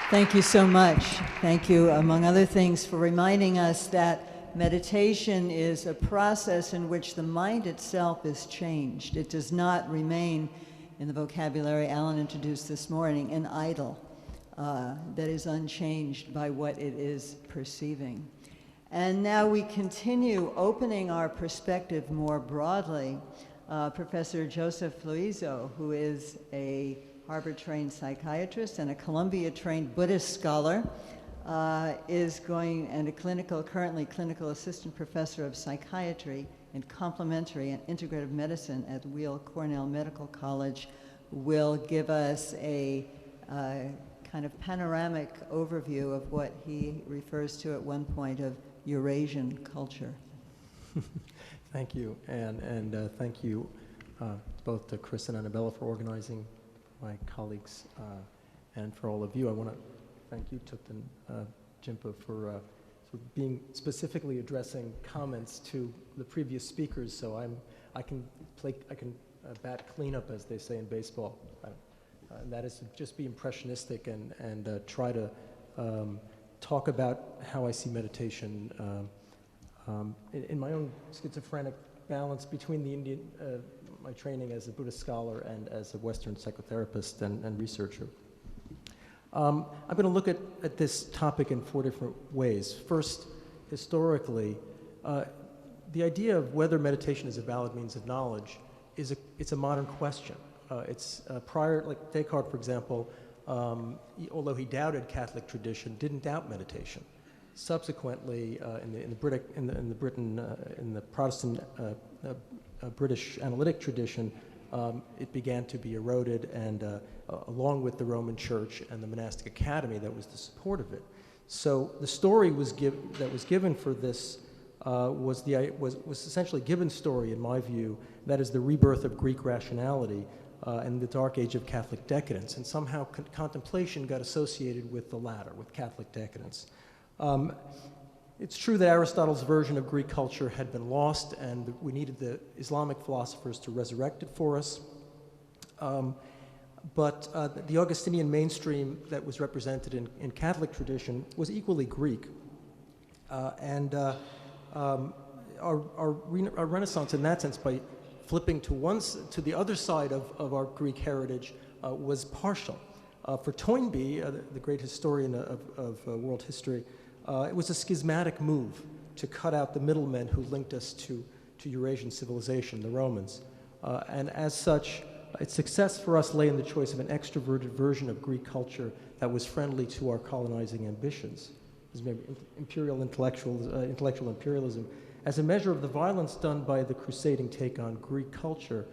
Thank you so much. Thank you, among other things, for reminding us that meditation is a process in which the mind itself is changed. It does not remain, in the vocabulary Alan introduced this morning, an idol that is unchanged by what it is perceiving. And now we continue opening our perspective more broadly. Professor Joseph Loizzo, who is a Harvard-trained psychiatrist and a Columbia-trained Buddhist scholar, is going, and currently clinical assistant professor of psychiatry and complementary and integrative medicine at Weill Cornell Medical College, will give us a kind of panoramic overview of what he refers to at one point of Eurasian culture. Thank you, and thank you both to Chris and Annabella for organizing, my colleagues, and for all of you. I want to thank you, Tupten Jimpa, for being specifically addressing comments to the previous speakers. So I can bat cleanup, as they say in baseball. And that is to just be impressionistic and try to talk about how I see meditation in my own schizophrenic balance between the Indian, my training as a Buddhist scholar and as a Western psychotherapist and researcher. I'm going to look at this topic in 4 different ways. First, historically, the idea of whether meditation is a valid means of knowledge it's a modern question. It's prior, like Descartes, for example, although he doubted Catholic tradition, didn't doubt meditation. Subsequently, in the Protestant British analytic tradition, it began to be eroded, and along with the Roman Church and the monastic academy that was the support of it. So the story that was given for this was essentially Gibbon's story, in my view. That is the rebirth of Greek rationality and the dark age of Catholic decadence, and somehow contemplation got associated with the latter, with Catholic decadence. It's true that Aristotle's version of Greek culture had been lost, and we needed the Islamic philosophers to resurrect it for us. But the Augustinian mainstream that was represented in Catholic tradition was equally Greek. Our Renaissance, in that sense, by flipping to the other side of our Greek heritage, was partial. For Toynbee, the great historian of world history, it was a schismatic move to cut out the middlemen who linked us to Eurasian civilization, the Romans. And as such, its success for us lay in the choice of an extroverted version of Greek culture that was friendly to our colonizing ambitions. This may be intellectual imperialism. As a measure of the violence done by the crusading take on Greek culture,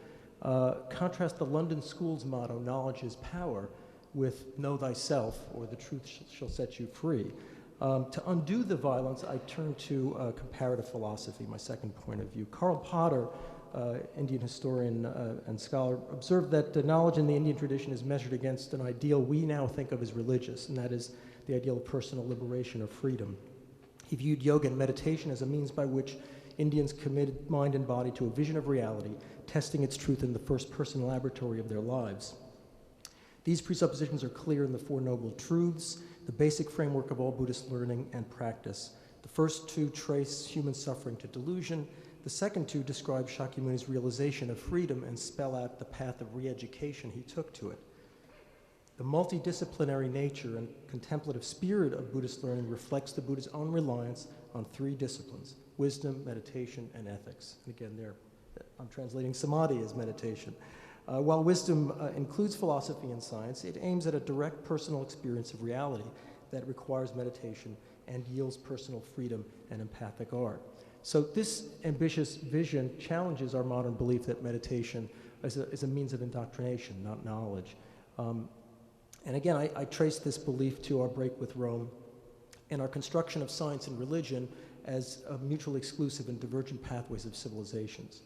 contrast the London School's motto, knowledge is power, with know thyself, or the truth shall set you free. To undo the violence, I turn to comparative philosophy, my second point of view. Karl Potter, Indian historian and scholar, observed that knowledge in the Indian tradition is measured against an ideal we now think of as religious, and that is the ideal of personal liberation or freedom. He viewed yoga and meditation as a means by which Indians committed mind and body to a vision of reality, testing its truth in the first-person laboratory of their lives. These presuppositions are clear in the Four Noble Truths, the basic framework of all Buddhist learning and practice. The first two trace human suffering to delusion. The second two describe Shakyamuni's realization of freedom and spell out the path of re-education he took to it. The multidisciplinary nature and contemplative spirit of Buddhist learning reflects the Buddha's own reliance on 3 disciplines: wisdom, meditation, and ethics. And again, I'm translating samadhi as meditation. While wisdom includes philosophy and science, it aims at a direct personal experience of reality that requires meditation and yields personal freedom and empathic art. So this ambitious vision challenges our modern belief that meditation is a means of indoctrination, not knowledge. And again, I trace this belief to our break with Rome and our construction of science and religion as mutually exclusive and divergent pathways of civilizations.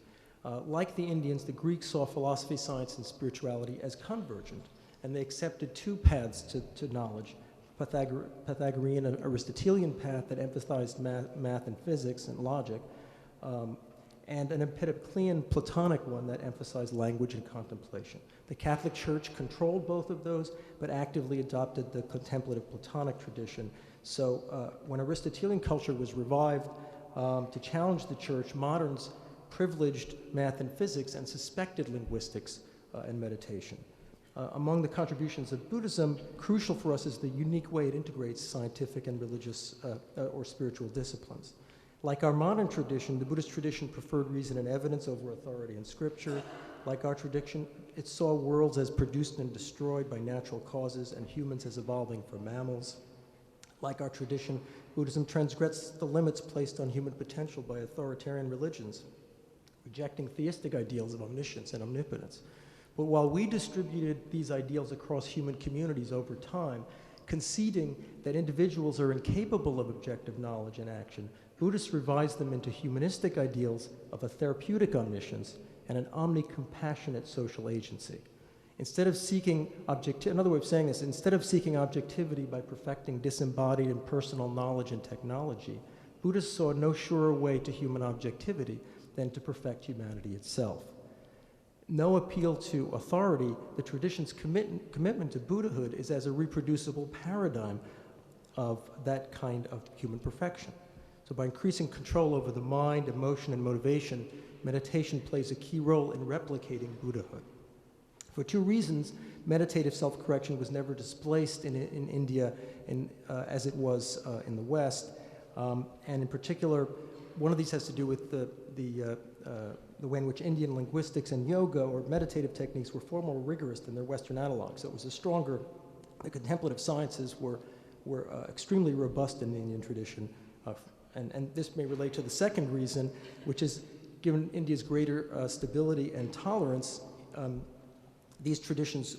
Like the Indians, the Greeks saw philosophy, science, and spirituality as convergent, and they accepted 2 paths to knowledge: Pythagorean and Aristotelian path that emphasized math and physics and logic, and an Empedoclean Platonic one that emphasized language and contemplation. The Catholic Church controlled both of those, but actively adopted the contemplative Platonic tradition. So when Aristotelian culture was revived to challenge the Church, moderns privileged math and physics and suspected linguistics and meditation. Among the contributions of Buddhism, crucial for us is the unique way it integrates scientific and religious or spiritual disciplines. Like our modern tradition, the Buddhist tradition preferred reason and evidence over authority and scripture. Like our tradition, it saw worlds as produced and destroyed by natural causes and humans as evolving from mammals. Like our tradition, Buddhism transgressed the limits placed on human potential by authoritarian religions, rejecting theistic ideals of omniscience and omnipotence. But while we distributed these ideals across human communities over time, conceding that individuals are incapable of objective knowledge and action, Buddhists revised them into humanistic ideals of a therapeutic omniscience and an omni-compassionate social agency. Instead of seeking another way of saying this, instead of seeking objectivity by perfecting disembodied and personal knowledge and technology, Buddhists saw no surer way to human objectivity than to perfect humanity itself. No appeal to authority, the tradition's commitment to Buddhahood is as a reproducible paradigm of that kind of human perfection. So by increasing control over the mind, emotion, and motivation, meditation plays a key role in replicating Buddhahood. For two reasons, meditative self-correction was never displaced in India as it was in the West. And in particular, one of these has to do with the way in which Indian linguistics and yoga or meditative techniques were far more rigorous than their Western analogs. So it was the contemplative sciences were extremely robust in the Indian tradition. And this may relate to the second reason, which is given India's greater stability and tolerance, these traditions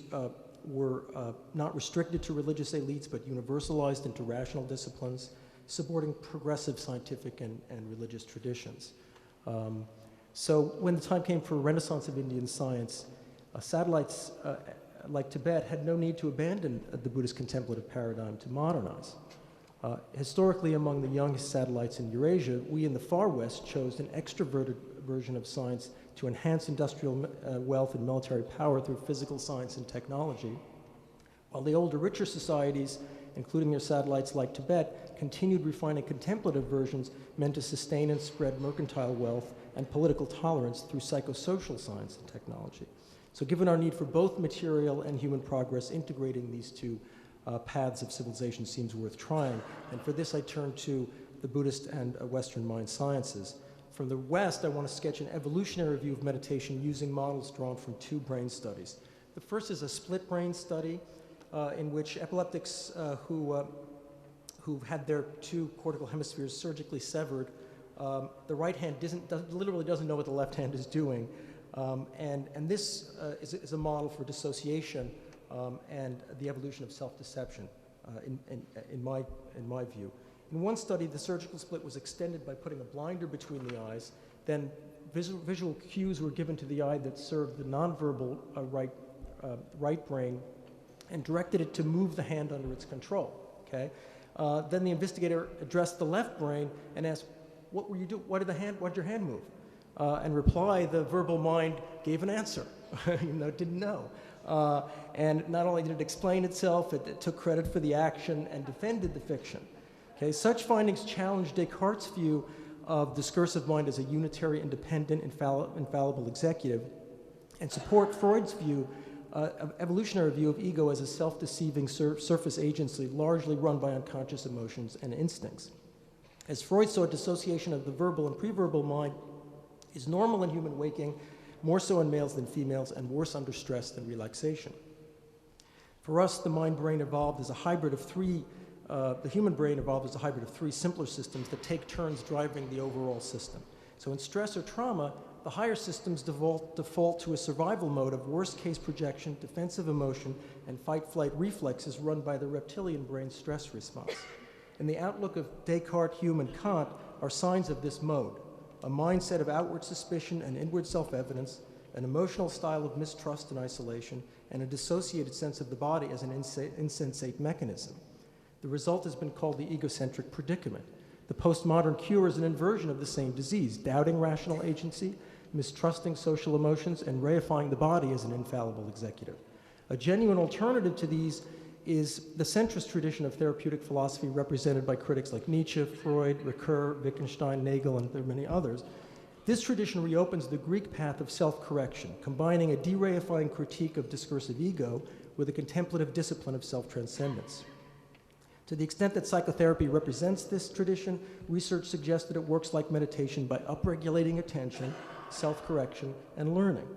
were not restricted to religious elites, but universalized into rational disciplines, supporting progressive scientific and religious traditions. So when the time came for a renaissance of Indian science, satellites like Tibet had no need to abandon the Buddhist contemplative paradigm to modernize. Historically, among the youngest satellites in Eurasia, we in the far west chose an extroverted version of science to enhance industrial wealth and military power through physical science and technology, while the older, richer societies, including their satellites like Tibet, continued refining contemplative versions meant to sustain and spread mercantile wealth and political tolerance through psychosocial science and technology. So given our need for both material and human progress, integrating these two paths of civilization seems worth trying. And for this, I turn to the Buddhist and Western mind sciences. From the West, I want to sketch an evolutionary view of meditation using models drawn from two brain studies. The first is a split brain study in which epileptics who had their two cortical hemispheres surgically severed, the right hand literally doesn't know what the left hand is doing. And this is a model for dissociation and the evolution of self-deception, in my view. In one study, the surgical split was extended by putting a blinder between the eyes. Then visual cues were given to the eye that served the nonverbal right brain and directed it to move the hand under its control. Okay. Then the investigator addressed the left brain and asked, "What were you doing? Why did your hand move?" And reply, the verbal mind gave an answer, even though it didn't know. And not only did it explain itself, it took credit for the action and defended the fiction. Okay, such findings challenge Descartes' view of discursive mind as a unitary, independent, infallible executive, and support Freud's view, evolutionary view of ego as a self-deceiving surface agency largely run by unconscious emotions and instincts. As Freud saw, dissociation of the verbal and pre-verbal mind is normal in human waking, more so in males than females, and worse under stress than relaxation. For us, the mind-brain evolved as a hybrid of the human brain evolved as a hybrid of three simpler systems that take turns driving the overall system. So in stress or trauma, the higher systems default to a survival mode of worst-case projection, defensive emotion, and fight-flight reflexes run by the reptilian brain's stress response. In the outlook of Descartes, Hume, and Kant are signs of this mode: a mindset of outward suspicion and inward self-evidence, an emotional style of mistrust and isolation, and a dissociated sense of the body as an insensate mechanism. The result has been called the egocentric predicament. The postmodern cure is an inversion of the same disease, doubting rational agency, mistrusting social emotions, and reifying the body as an infallible executive. A genuine alternative to these is the centrist tradition of therapeutic philosophy represented by critics like Nietzsche, Freud, Ricoeur, Wittgenstein, Nagel, and there are many others. This tradition reopens the Greek path of self-correction, combining a dereifying critique of discursive ego with a contemplative discipline of self-transcendence. To the extent that psychotherapy represents this tradition, research suggests that it works like meditation by upregulating attention, self-correction, and learning.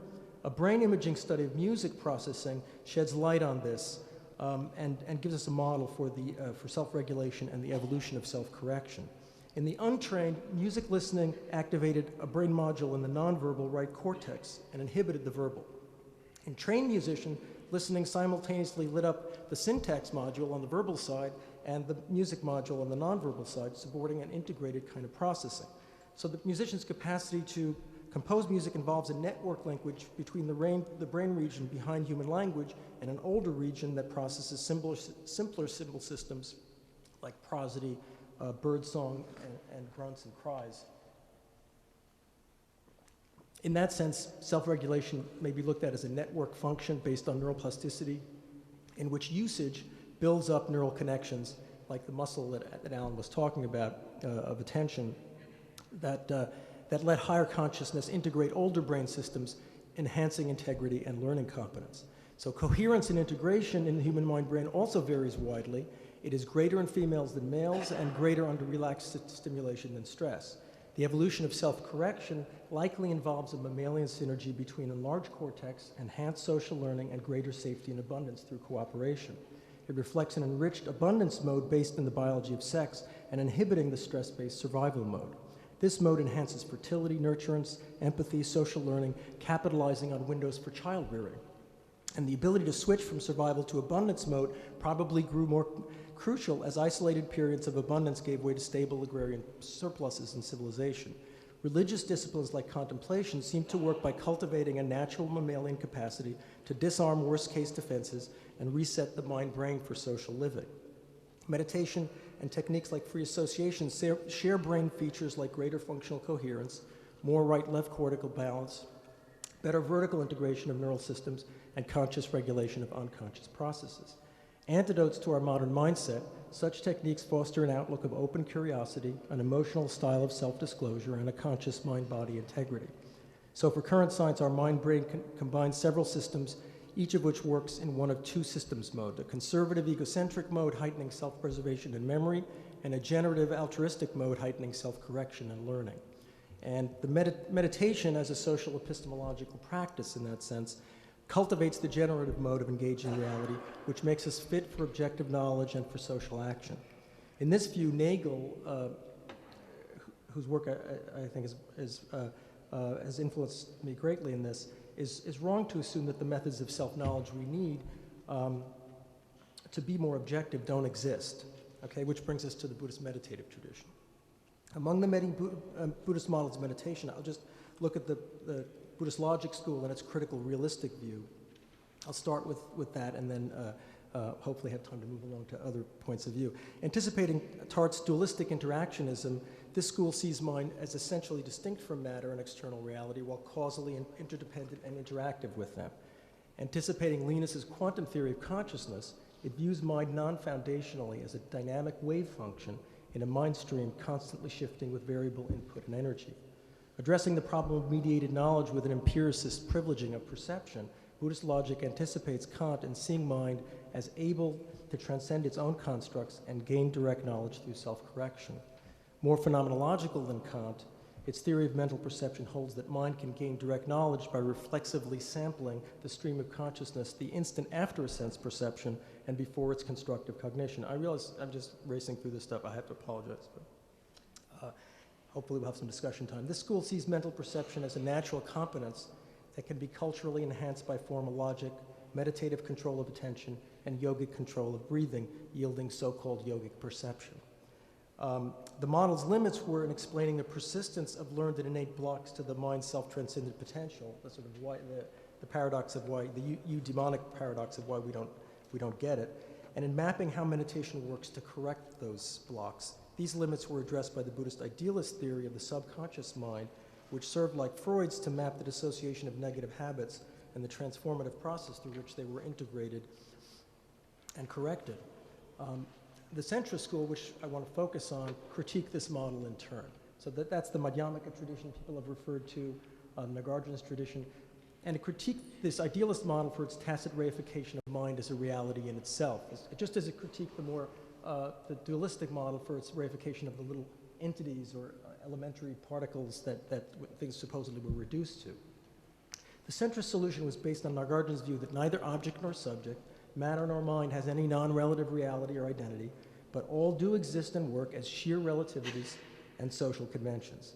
A brain imaging study of music processing sheds light on this and gives us a model for self-regulation and the evolution of self-correction. In the untrained, music listening activated a brain module in the nonverbal right cortex and inhibited the verbal. In trained musician, listening simultaneously lit up the syntax module on the verbal side and the music module on the nonverbal side, supporting an integrated kind of processing. So the musician's capacity to compose music involves a network linkage between the brain region behind human language and an older region that processes simpler symbol systems like prosody, birdsong, and grunts and cries. In that sense, self-regulation may be looked at as a network function based on neuroplasticity, in which usage builds up neural connections, like the muscle that Alan was talking about of attention, that let higher consciousness integrate older brain systems, enhancing integrity and learning competence. So coherence and integration in the human mind-brain also varies widely. It is greater in females than males and greater under relaxed stimulation than stress. The evolution of self-correction likely involves a mammalian synergy between enlarged cortex, enhanced social learning, and greater safety and abundance through cooperation. It reflects an enriched abundance mode based in the biology of sex and inhibiting the stress-based survival mode. This mode enhances fertility, nurturance, empathy, social learning, capitalizing on windows for child rearing. And the ability to switch from survival to abundance mode probably grew more crucial as isolated periods of abundance gave way to stable agrarian surpluses in civilization. Religious disciplines like contemplation seem to work by cultivating a natural mammalian capacity to disarm worst-case defenses and reset the mind-brain for social living. Meditation and techniques like free association share brain features like greater functional coherence, more right-left cortical balance, better vertical integration of neural systems, and conscious regulation of unconscious processes. Antidotes to our modern mindset, such techniques foster an outlook of open curiosity, an emotional style of self-disclosure, and a conscious mind-body integrity. So for current science, our mind-brain combines several systems, each of which works in one of two systems mode: a conservative egocentric mode heightening self-preservation and memory, and a generative altruistic mode heightening self-correction and learning. And the meditation as a social epistemological practice in that sense cultivates the generative mode of engaging reality, which makes us fit for objective knowledge and for social action. In this view, Nagel, whose work I think has influenced me greatly in this, is wrong to assume that the methods of self-knowledge we need to be more objective don't exist, okay? Which brings us to the Buddhist meditative tradition. Among the Buddhist models of meditation, I'll just look at the Buddhist logic school and its critical realistic view. I'll start with that and then hopefully have time to move along to other points of view. Anticipating Tart's dualistic interactionism, this school sees mind as essentially distinct from matter and external reality while causally interdependent and interactive with them. Anticipating Linus's quantum theory of consciousness, it views mind non-foundationally as a dynamic wave function in a mind stream constantly shifting with variable input and energy. Addressing the problem of mediated knowledge with an empiricist privileging of perception, Buddhist logic anticipates Kant in seeing mind as able to transcend its own constructs and gain direct knowledge through self-correction. More phenomenological than Kant, its theory of mental perception holds that mind can gain direct knowledge by reflexively sampling the stream of consciousness the instant after a sense perception and before its constructive cognition. I realize I'm just racing through this stuff. I have to apologize. But, hopefully we'll have some discussion time. This school sees mental perception as a natural competence that can be culturally enhanced by formal logic, meditative control of attention, and yogic control of breathing, yielding so-called yogic perception. The model's limits were in explaining the persistence of learned and innate blocks to the mind's self-transcendent potential, the sort of why, the paradox of why, the eudaimonic paradox of why we don't get it, and in mapping how meditation works to correct those blocks These limits were addressed by the Buddhist idealist theory of the subconscious mind, which served like Freud's to map the dissociation of negative habits and the transformative process through which they were integrated and corrected. The centrist school, which I want to focus on, critiqued this model in turn. So that's the Madhyamaka tradition people have referred to, Nagarjuna's tradition, and it critiqued this idealist model for its tacit reification of mind as a reality in itself, just as it critiqued the dualistic model for its reification of the little entities or elementary particles that things supposedly were reduced to. The centrist solution was based on Nagarjuna's view that neither object nor subject, matter nor mind has any non-relative reality or identity, but all do exist and work as sheer relativities and social conventions.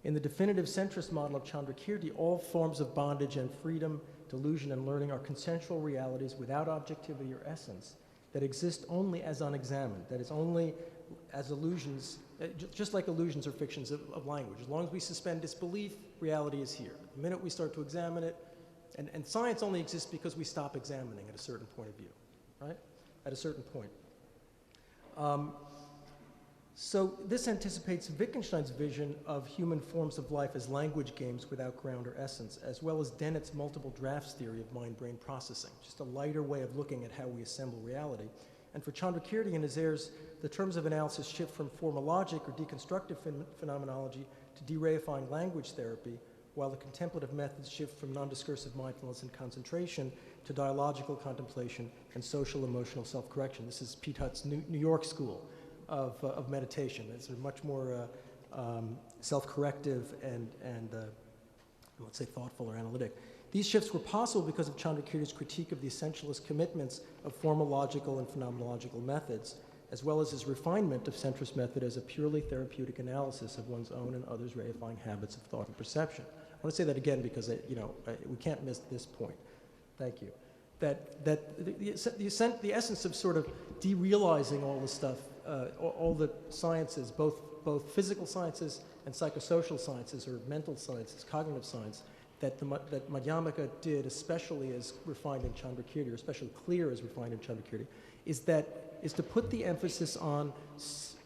In the definitive centrist model of Chandrakirti, all forms of bondage and freedom, delusion and learning are consensual realities without objectivity or essence that exist only as unexamined, that is only as illusions, just like illusions or fictions of language. As long as we suspend disbelief, reality is here. The minute we start to examine it, and science only exists because we stop examining at a certain point of view, right? At a certain point. So this anticipates Wittgenstein's vision of human forms of life as language games without ground or essence, as well as Dennett's multiple drafts theory of mind-brain processing, just a lighter way of looking at how we assemble reality. And for Chandrakirti and his heirs, the terms of analysis shift from formal logic or deconstructive phenomenology to dereifying language therapy, while the contemplative methods shift from non-discursive mindfulness and concentration to dialogical contemplation and social emotional self-correction. This is Pete Hutt's New York school of meditation. It's much more self-corrective and let's say thoughtful or analytic. These shifts were possible because of Chandrakirti's critique of the essentialist commitments of formal logical and phenomenological methods, as well as his refinement of centrist method as a purely therapeutic analysis of one's own and others' reifying habits of thought and perception. I want to say that again because we can't miss this point. Thank you. That the essence of sort of derealizing all the stuff, all the sciences, both physical sciences and psychosocial sciences or mental sciences, cognitive science, that Madhyamaka did, especially as refined in Chandrakirti, or especially clear as refined in Chandrakirti, is to put the emphasis on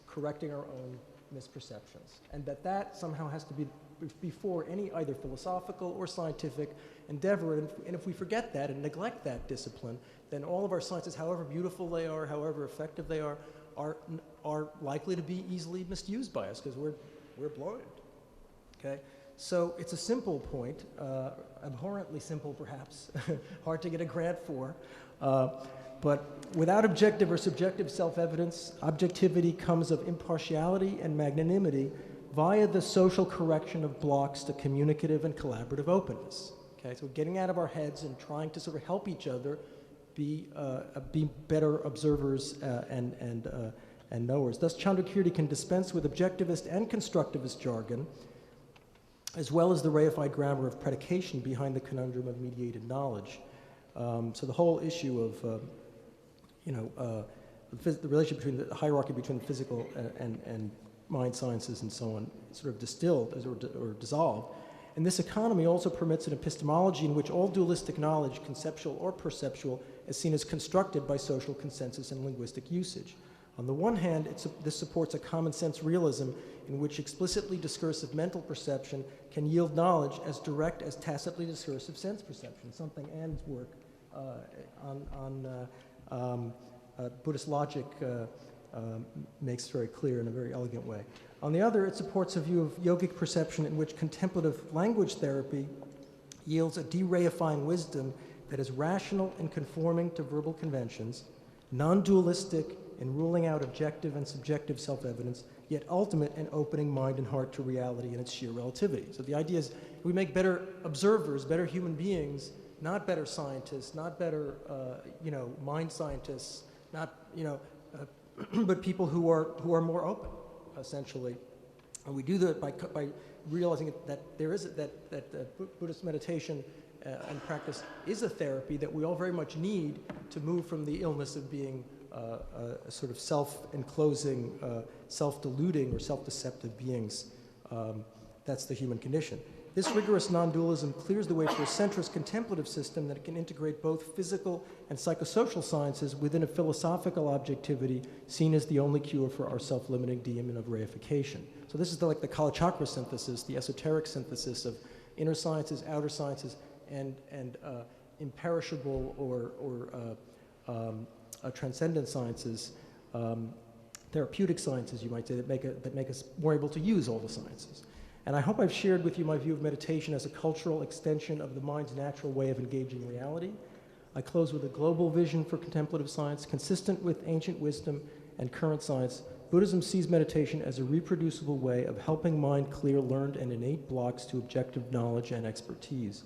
correcting our own misperceptions, and that somehow has to be before any either philosophical or scientific endeavor. And if we forget that and neglect that discipline, then all of our sciences, however beautiful they are, however effective they are likely to be easily misused by us because we're blind. Okay, so it's a simple point, abhorrently simple perhaps, hard to get a grant for. But without objective or subjective self-evidence, objectivity comes of impartiality and magnanimity via the social correction of blocks to communicative and collaborative openness. Okay, so getting out of our heads and trying to sort of help each other be better observers and knowers. Thus, Chandrakirti can dispense with objectivist and constructivist jargon, as well as the reified grammar of predication behind the conundrum of mediated knowledge. So the whole issue of the relationship between the hierarchy between the physical and mind sciences and so on, sort of distilled or dissolved. And this economy also permits an epistemology in which all dualistic knowledge, conceptual or perceptual, is seen as constructed by social consensus and linguistic usage. On the one hand, this supports a common sense realism in which explicitly discursive mental perception can yield knowledge as direct as tacitly discursive sense perception, something Ann's work on Buddhist logic makes very clear in a very elegant way. On the other, it supports a view of yogic perception in which contemplative language therapy yields a dereifying wisdom that is rational in conforming to verbal conventions, non-dualistic in ruling out objective and subjective self-evidence, yet ultimate in opening mind and heart to reality and its sheer relativity. So the idea is we make better observers, better human beings, not better scientists, not better mind scientists, not but people who are more open, essentially. And we do that by realizing that there is that Buddhist meditation and practice is a therapy that we all very much need to move from the illness of being a sort of self-enclosing, self-deluding or self-deceptive beings. That's the human condition. This rigorous non-dualism clears the way for a centrist contemplative system that can integrate both physical and psychosocial sciences within a philosophical objectivity seen as the only cure for our self-limiting demon of reification. So this is like the Kalachakra synthesis, the esoteric synthesis of inner sciences, outer sciences, and imperishable or transcendent sciences, therapeutic sciences, you might say, that make us more able to use all the sciences. And I hope I've shared with you my view of meditation as a cultural extension of the mind's natural way of engaging reality. I close with a global vision for contemplative science, consistent with ancient wisdom and current science. Buddhism sees meditation as a reproducible way of helping mind clear learned and innate blocks to objective knowledge and expertise.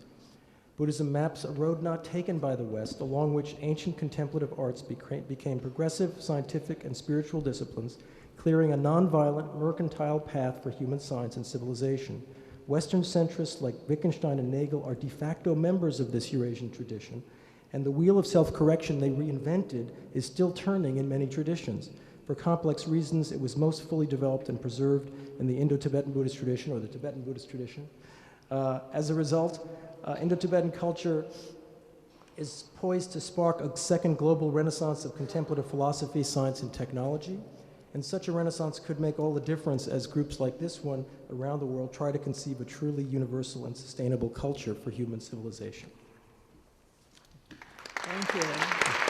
Buddhism maps a road not taken by the West, along which ancient contemplative arts became progressive, scientific, and spiritual disciplines, clearing a nonviolent, mercantile path for human science and civilization. Western centrists like Wittgenstein and Nagel are de facto members of this Eurasian tradition, and the wheel of self-correction they reinvented is still turning in many traditions. For complex reasons, it was most fully developed and preserved in the Indo-Tibetan Buddhist tradition, or the Tibetan Buddhist tradition. As a result, Indo-Tibetan culture is poised to spark a second global renaissance of contemplative philosophy, science, and technology. And such a renaissance could make all the difference as groups like this one around the world try to conceive a truly universal and sustainable culture for human civilization. Thank you.